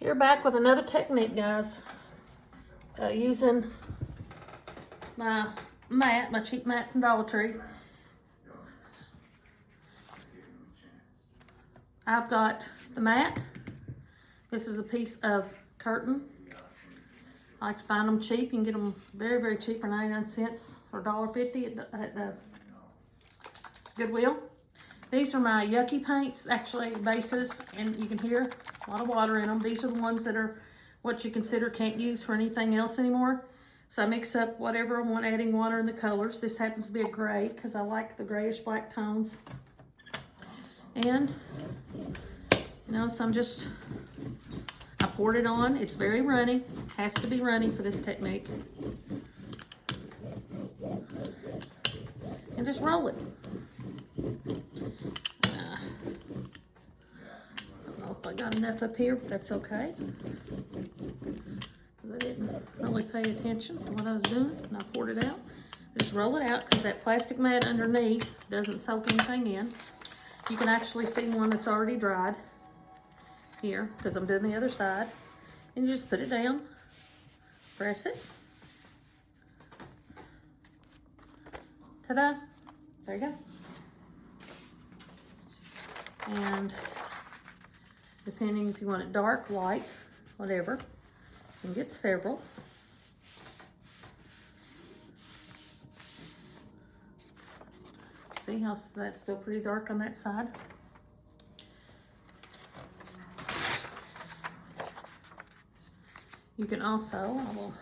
You're back with another technique, guys. Using my mat, my cheap mat from Dollar Tree. I've got the mat. This is a piece of curtain. I like to find them cheap. You can get them very, very cheap for 99 cents or $1.50 at Goodwill. These are my Yucky paints, actually bases, and you can hear a lot of water in them. These are the ones that are what you consider can't use for anything else anymore. So I mix up whatever I want, adding water in the colors. This happens to be a gray because I like the grayish black tones. And, so I poured it on. It's very runny. Has to be runny for this technique. And just roll it. I don't know if I got enough up here, but that's okay. Because I didn't really pay attention to what I was doing, and I poured it out. Just roll it out because that plastic mat underneath doesn't soak anything in. You can actually see one that's already dried here because I'm doing the other side. And you just put it down, press it. Ta-da! There you go. And depending if you want it dark, light, whatever, you can get several. See how that's still pretty dark on that side? You can also, I will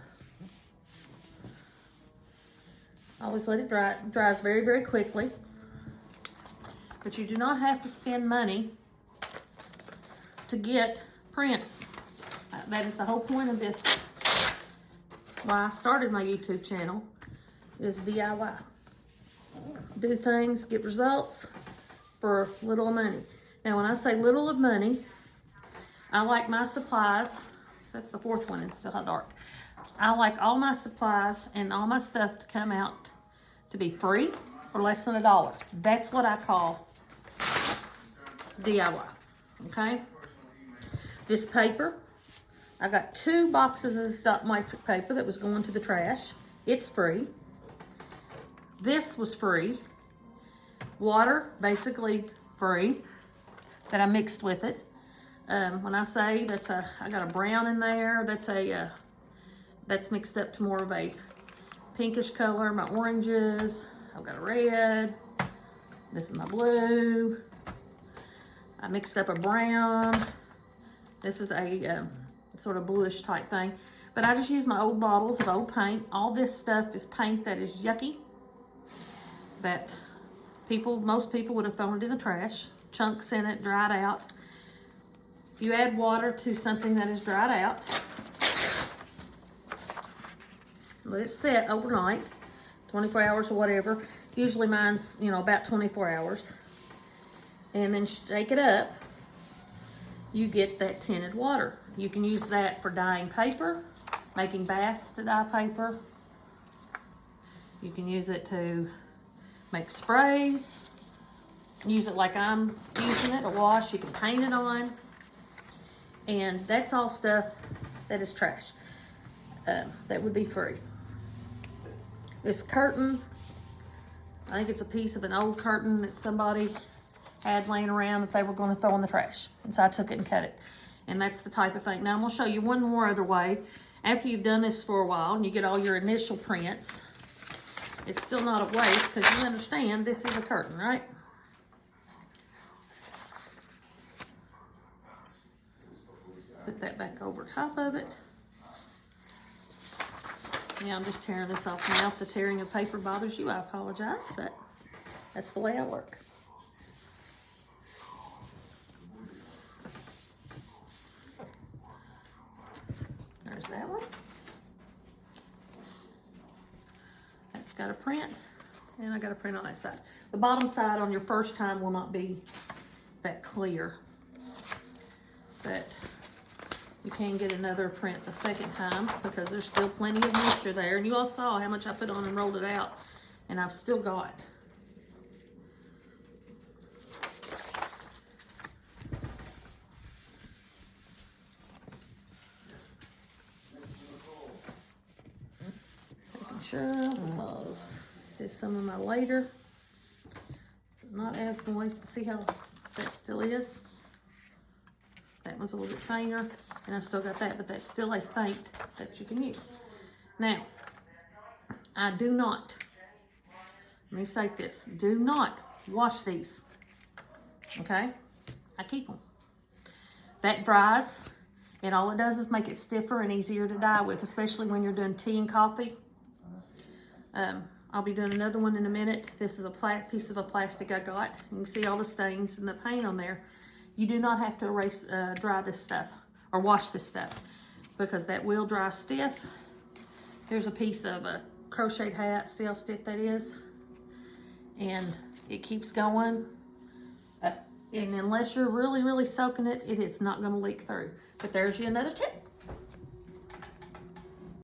always let it dry. It dries very, very quickly. But you do not have to spend money to get prints. That is the whole point of this. Why I started my YouTube channel is DIY. Do things, get results for little money. Now, when I say little of money, I like my supplies. So that's the fourth one, it's still dark. I like all my supplies and all my stuff to come out to be free or less than $1. That's what I call DIY, okay? This paper, I got 2 boxes of this dot matrix paper that was going to the trash. It's free. This was free. Water, basically free, that I mixed with it. When I say I got a brown in there, that's mixed up to more of a pinkish color. My oranges, I've got a red. This is my blue. I mixed up a brown. This is a sort of bluish type thing. But I just use my old bottles of old paint. All this stuff is paint that is yucky. That most people would have thrown it in the trash. Chunks in it, dried out. If you add water to something that is dried out, let it sit overnight, 24 hours or whatever. Usually mine's, about 24 hours. And then shake it up, you get that tinted water. You can use that for dyeing paper, making baths to dye paper. You can use it to make sprays. Use it like I'm using it, a wash. You can paint it on. And that's all stuff that is trash. That would be free. This curtain, I think it's a piece of an old curtain that somebody had laying around that they were going to throw in the trash. And so I took it and cut it. And that's the type of thing. Now I'm going to show you one more other way. After you've done this for a while and you get all your initial prints, it's still not a waste because you understand this is a curtain, right? Put that back over top of it. Yeah, I'm just tearing this off now. If the tearing of paper bothers you, I apologize, but that's the way I work. There's that one. That's got a print, and I got a print on that side. The bottom side on your first time will not be that clear, but you can get another print the second time because there's still plenty of moisture there. And you all saw how much I put on and rolled it out, and I've still got. sure because this is some of my later. Not as moist. See how that still is? That one's a little bit fainter, and I still got that, but that's still a faint that you can use. Now, I do not, let me say this, do not wash these, okay? I keep them. That dries, and all it does is make it stiffer and easier to dye with, especially when you're doing tea and coffee. I'll be doing another one in a minute. This is a piece of a plastic I got. You can see all the stains and the paint on there. You do not have to dry this stuff or wash this stuff because that will dry stiff. Here's a piece of a crocheted hat. See how stiff that is? And it keeps going. And unless you're really, really soaking it, it is not going to leak through. But there's you another tip.